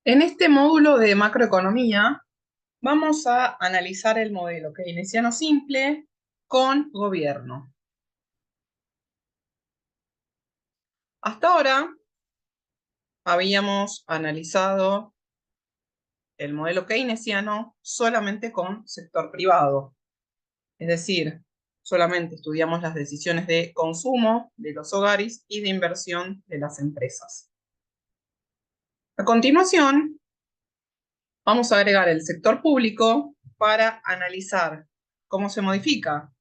En este módulo de macroeconomía vamos a analizar el modelo keynesiano simple con gobierno. Hasta ahora habíamos analizado el modelo keynesiano solamente con sector privado, es decir, solamente estudiamos las decisiones de consumo de los hogares y de inversión de las empresas. A continuación, vamos a agregar el sector público para analizar cómo se modifica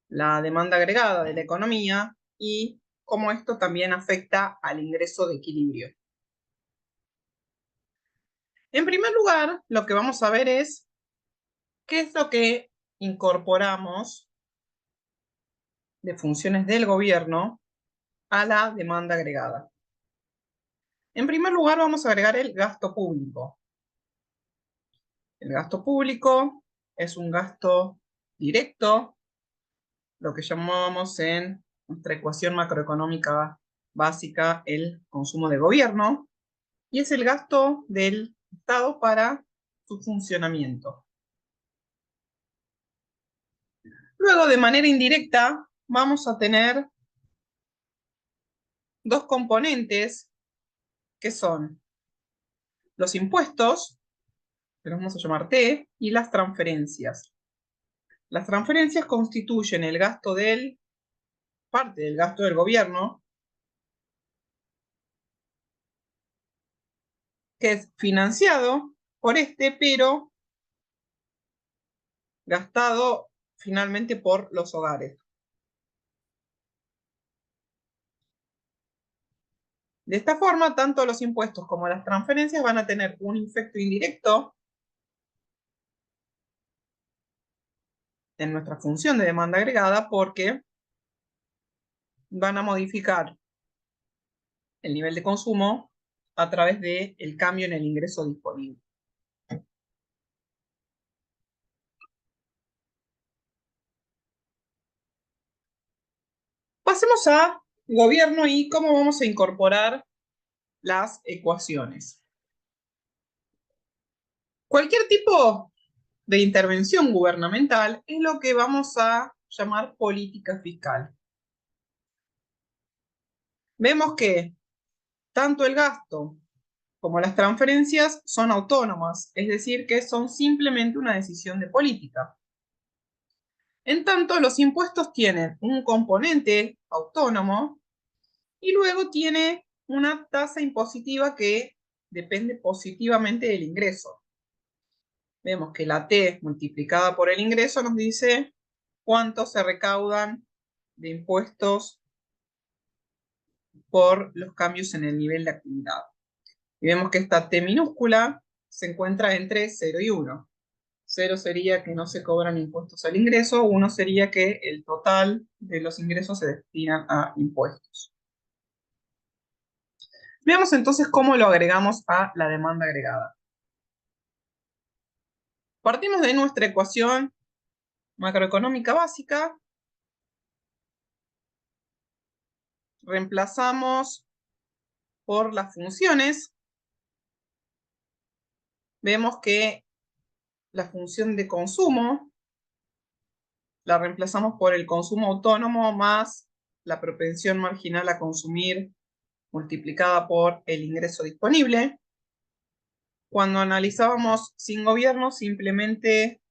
la demanda agregada de la economía y cómo esto también afecta al ingreso de equilibrio. En primer lugar, lo que vamos a ver es qué es lo que incorporamos de funciones del gobierno a la demanda agregada. En primer lugar, vamos a agregar el gasto público. El gasto público es un gasto directo, lo que llamamos en nuestra ecuación macroeconómica básica el consumo de gobierno, y es el gasto del Estado para su funcionamiento. Luego, de manera indirecta, vamos a tener dos componentes que son los impuestos, que los vamos a llamar T, y las transferencias. Las transferencias constituyen el gasto parte del gasto del gobierno, que es financiado por pero gastado finalmente por los hogares. De esta forma, tanto los impuestos como las transferencias van a tener un efecto indirecto en nuestra función de demanda agregada porque van a modificar el nivel de consumo a través del cambio en el ingreso disponible. Pasemos a gobierno y cómo vamos a incorporar las ecuaciones. Cualquier tipo de intervención gubernamental es lo que vamos a llamar política fiscal. Vemos que tanto el gasto como las transferencias son autónomas, es decir, que son simplemente una decisión de política. En tanto, los impuestos tienen un componente autónomo y luego tiene una tasa impositiva que depende positivamente del ingreso. Vemos que la T multiplicada por el ingreso nos dice cuánto se recaudan de impuestos por los cambios en el nivel de actividad. Y vemos que esta T minúscula se encuentra entre 0 y 1. 0 sería que no se cobran impuestos al ingreso, 1 sería que el total de los ingresos se destinan a impuestos. Veamos entonces cómo lo agregamos a la demanda agregada. Partimos de nuestra ecuación macroeconómica básica, reemplazamos por las funciones, vemos que la función de consumo la reemplazamos por el consumo autónomo más la propensión marginal a consumir multiplicada por el ingreso disponible. Cuando analizábamos sin gobierno, simplemente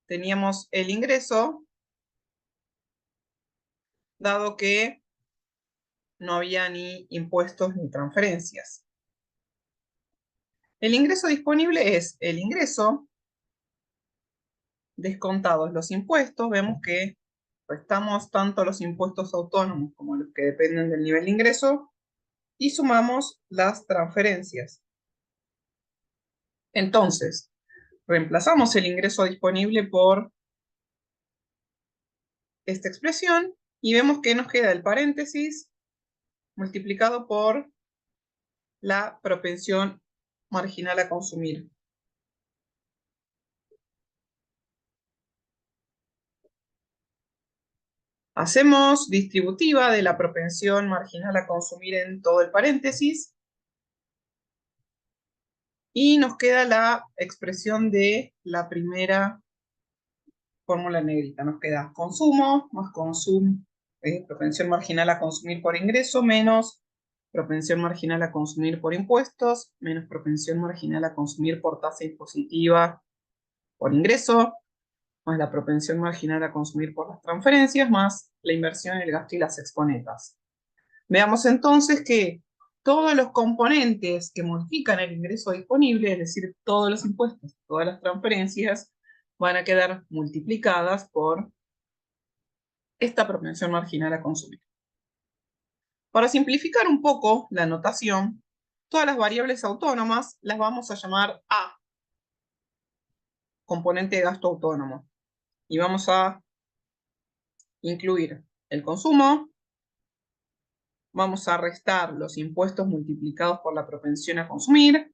teníamos el ingreso, dado que no había ni impuestos ni transferencias. El ingreso disponible es el ingreso descontados los impuestos. Vemos que restamos tanto los impuestos autónomos como los que dependen del nivel de ingreso y sumamos las transferencias. Entonces, reemplazamos el ingreso disponible por esta expresión y vemos que nos queda el paréntesis multiplicado por la propensión marginal a consumir. Hacemos distributiva de la propensión marginal a consumir en todo el paréntesis Y nos queda la expresión de la primera fórmula negrita. Nos queda consumo más propensión marginal a consumir por ingreso menos propensión marginal a consumir por impuestos menos propensión marginal a consumir por tasa impositiva por ingreso más la propensión marginal a consumir por las transferencias más la inversión, el gasto y las exponetas. Veamos entonces que todos los componentes que modifican el ingreso disponible, es decir, todos los impuestos, todas las transferencias, van a quedar multiplicadas por esta propensión marginal a consumir. Para simplificar un poco la notación, todas las variables autónomas las vamos a llamar A, componente de gasto autónomo. Y vamos a incluir el consumo, vamos a restar los impuestos multiplicados por la propensión a consumir,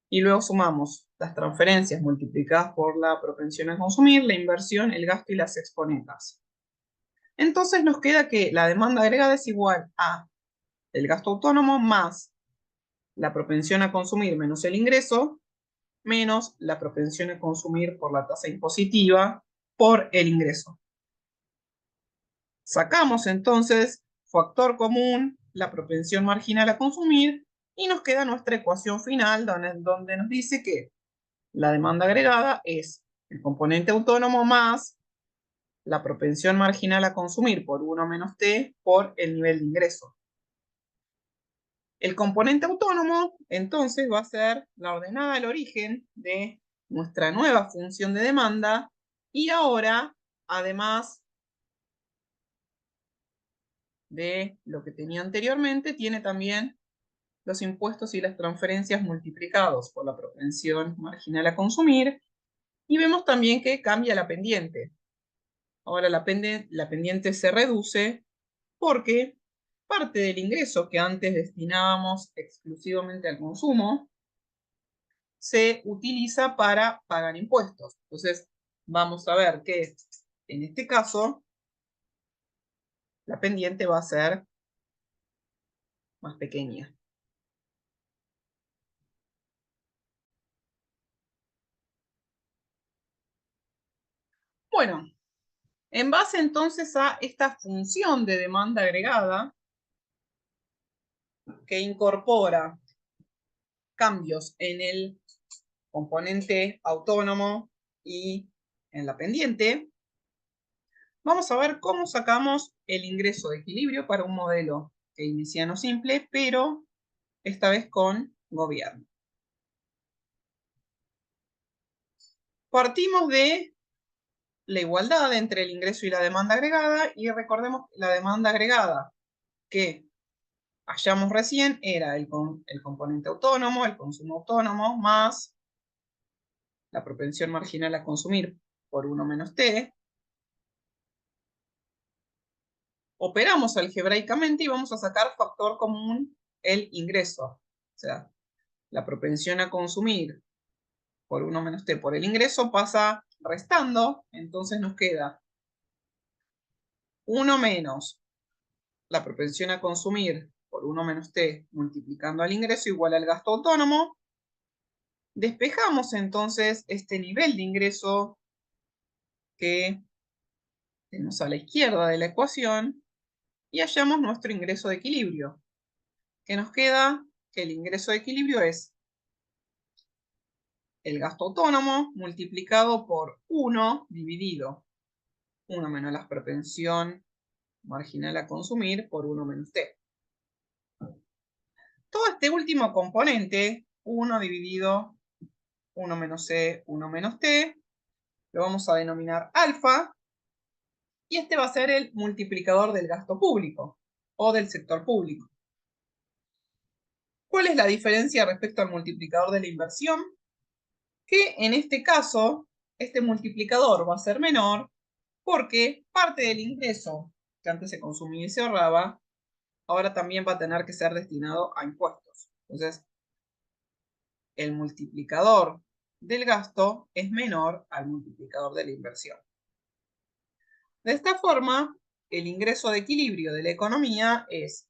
y luego sumamos las transferencias multiplicadas por la propensión a consumir, la inversión, el gasto y las exponetas. Entonces nos queda que la demanda agregada es igual a el gasto autónomo más la propensión a consumir menos el ingreso, menos la propensión a consumir por la tasa impositiva por el ingreso. Sacamos entonces factor común, la propensión marginal a consumir, y nos queda nuestra ecuación final donde nos dice que la demanda agregada es el componente autónomo más la propensión marginal a consumir por 1 menos t por el nivel de ingreso. El componente autónomo, entonces, va a ser la ordenada al origen de nuestra nueva función de demanda y ahora, además de lo que tenía anteriormente, tiene también los impuestos y las transferencias multiplicados por la propensión marginal a consumir, y vemos también que cambia la pendiente. Ahora la pendiente se reduce porque parte del ingreso que antes destinábamos exclusivamente al consumo se utiliza para pagar impuestos. Entonces vamos a ver que en este caso la pendiente va a ser más pequeña. Bueno, en base entonces a esta función de demanda agregada que incorpora cambios en el componente autónomo y en la pendiente, vamos a ver cómo sacamos el ingreso de equilibrio para un modelo keynesiano simple, pero esta vez con gobierno. Partimos de la igualdad entre el ingreso y la demanda agregada, y recordemos que la demanda agregada que hallamos recién era el componente autónomo, el consumo autónomo, más la propensión marginal a consumir por 1 menos t. Operamos algebraicamente y vamos a sacar factor común el ingreso. O sea, la propensión a consumir por 1 menos t por el ingreso pasa restando, entonces nos queda 1 menos la propensión a consumir por 1 menos t multiplicando al ingreso igual al gasto autónomo. Despejamos entonces este nivel de ingreso que tenemos a la izquierda de la ecuación y hallamos nuestro ingreso de equilibrio, que nos queda que el ingreso de equilibrio es el gasto autónomo multiplicado por 1 dividido 1 menos la propensión marginal a consumir por 1 menos t. Todo este último componente, 1 dividido 1 menos c, 1 menos t, lo vamos a denominar alfa, y este va a ser el multiplicador del gasto público o del sector público. ¿Cuál es la diferencia respecto al multiplicador de la inversión? Que en este caso, este multiplicador va a ser menor porque parte del ingreso que antes se consumía y se ahorraba, ahora también va a tener que ser destinado a impuestos. Entonces, el multiplicador del gasto es menor al multiplicador de la inversión. De esta forma, el ingreso de equilibrio de la economía es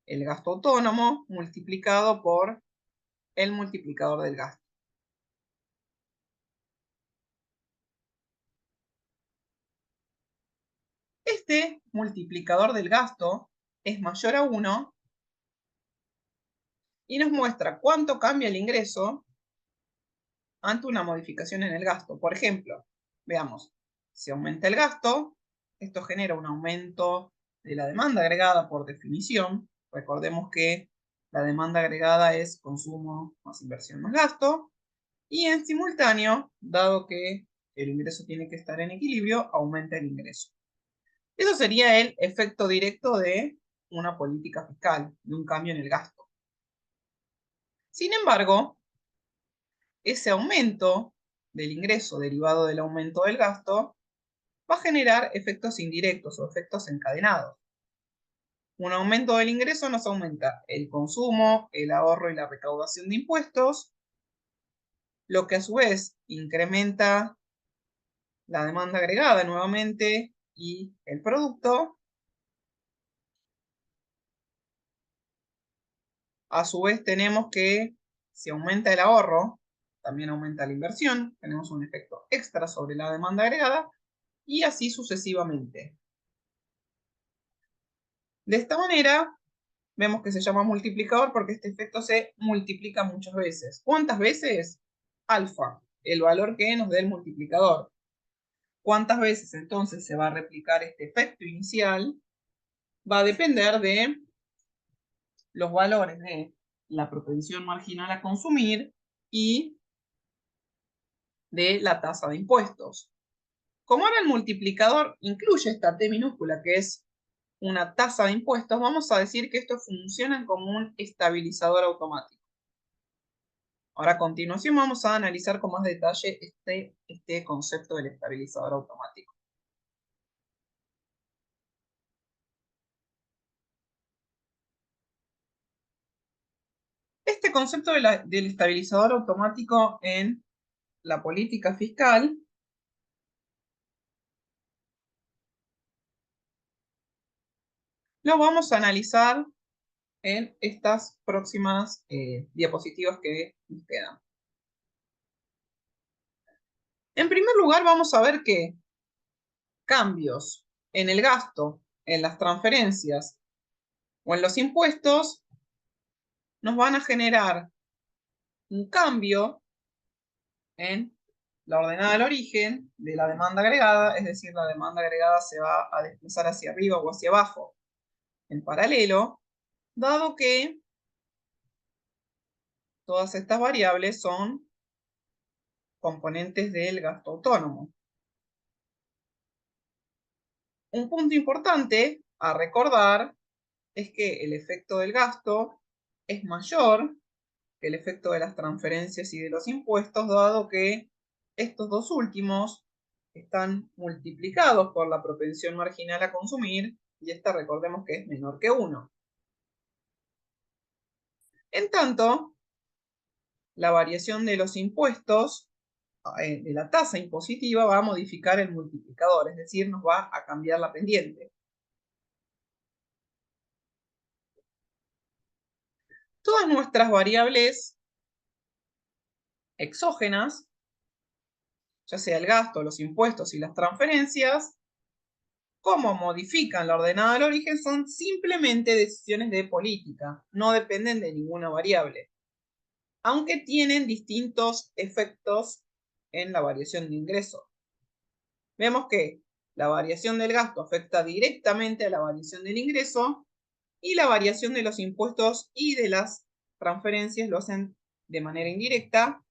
el gasto autónomo multiplicado por el multiplicador del gasto. Este multiplicador del gasto es mayor a 1 y nos muestra cuánto cambia el ingreso ante una modificación en el gasto. Por ejemplo, veamos, si aumenta el gasto, esto genera un aumento de la demanda agregada por definición. Recordemos que la demanda agregada es consumo más inversión más gasto. Y en simultáneo, dado que el ingreso tiene que estar en equilibrio, aumenta el ingreso. Eso sería el efecto directo de una política fiscal, de un cambio en el gasto. Sin embargo, ese aumento del ingreso derivado del aumento del gasto va a generar efectos indirectos o efectos encadenados. Un aumento del ingreso nos aumenta el consumo, el ahorro y la recaudación de impuestos, lo que a su vez incrementa la demanda agregada nuevamente y el producto. A su vez tenemos que si aumenta el ahorro, también aumenta la inversión, tenemos un efecto extra sobre la demanda agregada y así sucesivamente. De esta manera, vemos que se llama multiplicador porque este efecto se multiplica muchas veces. ¿Cuántas veces? Alfa, el valor que nos dé el multiplicador. ¿Cuántas veces entonces se va a replicar este efecto inicial? Va a depender de los valores de la propensión marginal a consumir y de la tasa de impuestos. Como ahora el multiplicador incluye esta T minúscula que es una tasa de impuestos, vamos a decir que estos funcionan como un estabilizador automático. Ahora a continuación vamos a analizar con más detalle este concepto del estabilizador automático. Este concepto del estabilizador automático en la política fiscal lo vamos a analizar en estas próximas diapositivas que nos quedan. En primer lugar, vamos a ver que cambios en el gasto, en las transferencias o en los impuestos nos van a generar un cambio en la ordenada del origen de la demanda agregada, es decir, la demanda agregada se va a desplazar hacia arriba o hacia abajo en paralelo, dado que todas estas variables son componentes del gasto autónomo. Un punto importante a recordar es que el efecto del gasto es mayor que el efecto de las transferencias y de los impuestos, dado que estos dos últimos están multiplicados por la propensión marginal a consumir y esta recordemos que es menor que 1. En tanto, la variación de los impuestos, de la tasa impositiva, va a modificar el multiplicador, es decir, nos va a cambiar la pendiente. Todas nuestras variables exógenas, ya sea el gasto, los impuestos y las transferencias, cómo modifican la ordenada del origen son simplemente decisiones de política, no dependen de ninguna variable, aunque tienen distintos efectos en la variación de ingreso. Vemos que la variación del gasto afecta directamente a la variación del ingreso y la variación de los impuestos y de las transferencias lo hacen de manera indirecta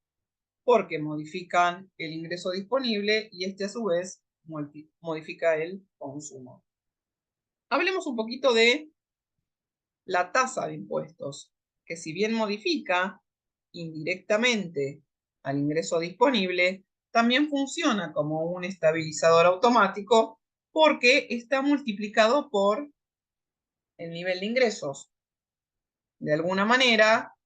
porque modifican el ingreso disponible y este a su vez modifica el consumo. Hablemos un poquito de la tasa de impuestos, que si bien modifica indirectamente al ingreso disponible, también funciona como un estabilizador automático porque está multiplicado por el nivel de ingresos. De alguna manera,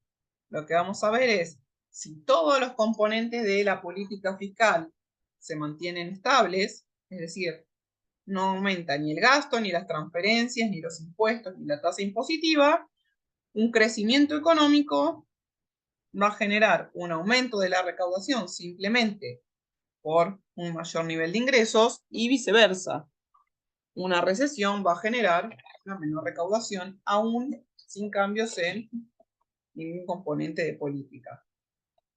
lo que vamos a ver es si todos los componentes de la política fiscal se mantienen estables, es decir, no aumenta ni el gasto, ni las transferencias, ni los impuestos, ni la tasa impositiva, un crecimiento económico va a generar un aumento de la recaudación simplemente por un mayor nivel de ingresos y viceversa. Una recesión va a generar una menor recaudación aún sin cambios en ningún componente de política.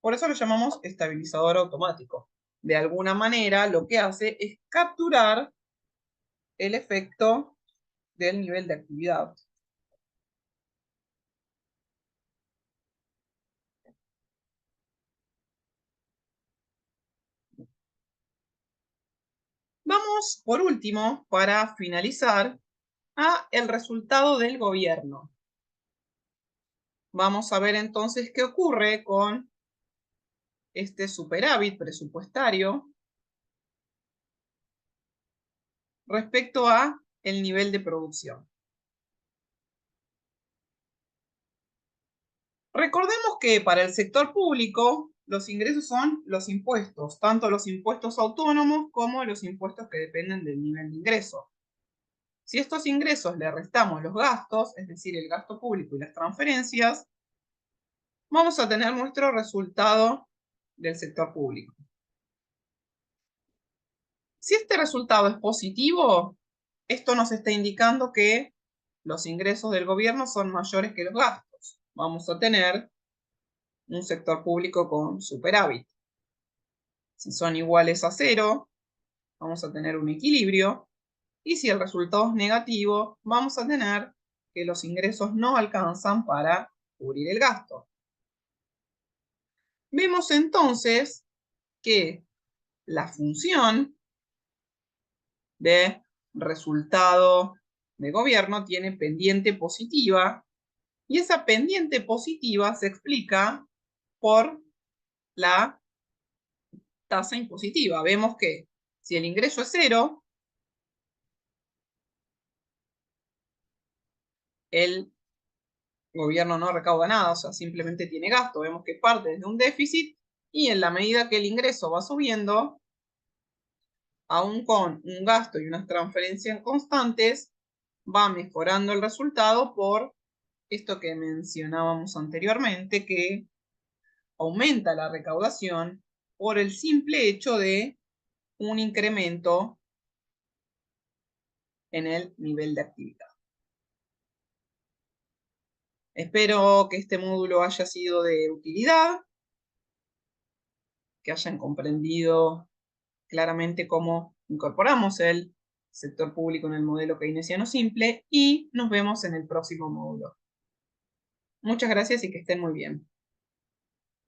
Por eso lo llamamos estabilizador automático. De alguna manera lo que hace es capturar el efecto del nivel de actividad. Vamos, por último, para finalizar, a el resultado del gobierno. Vamos a ver entonces qué ocurre con este superávit presupuestario respecto a el nivel de producción. Recordemos que para el sector público los ingresos son los impuestos, tanto los impuestos autónomos como los impuestos que dependen del nivel de ingreso. Si estos ingresos le restamos los gastos, es decir, el gasto público y las transferencias, vamos a tener nuestro resultado del sector público. Si este resultado es positivo, esto nos está indicando que los ingresos del gobierno son mayores que los gastos. Vamos a tener un sector público con superávit. Si son iguales a cero, vamos a tener un equilibrio. Y si el resultado es negativo, vamos a tener que los ingresos no alcanzan para cubrir el gasto. Vemos entonces que la función de resultado de gobierno tiene pendiente positiva y esa pendiente positiva se explica por la tasa impositiva. Vemos que si el ingreso es cero, el gobierno no recauda nada, o sea, simplemente tiene gasto. Vemos que parte desde un déficit y en la medida que el ingreso va subiendo, aún con un gasto y unas transferencias constantes, va mejorando el resultado por esto que mencionábamos anteriormente, que aumenta la recaudación por el simple hecho de un incremento en el nivel de actividad. Espero que este módulo haya sido de utilidad, que hayan comprendido claramente cómo incorporamos el sector público en el modelo keynesiano simple y nos vemos en el próximo módulo. Muchas gracias y que estén muy bien.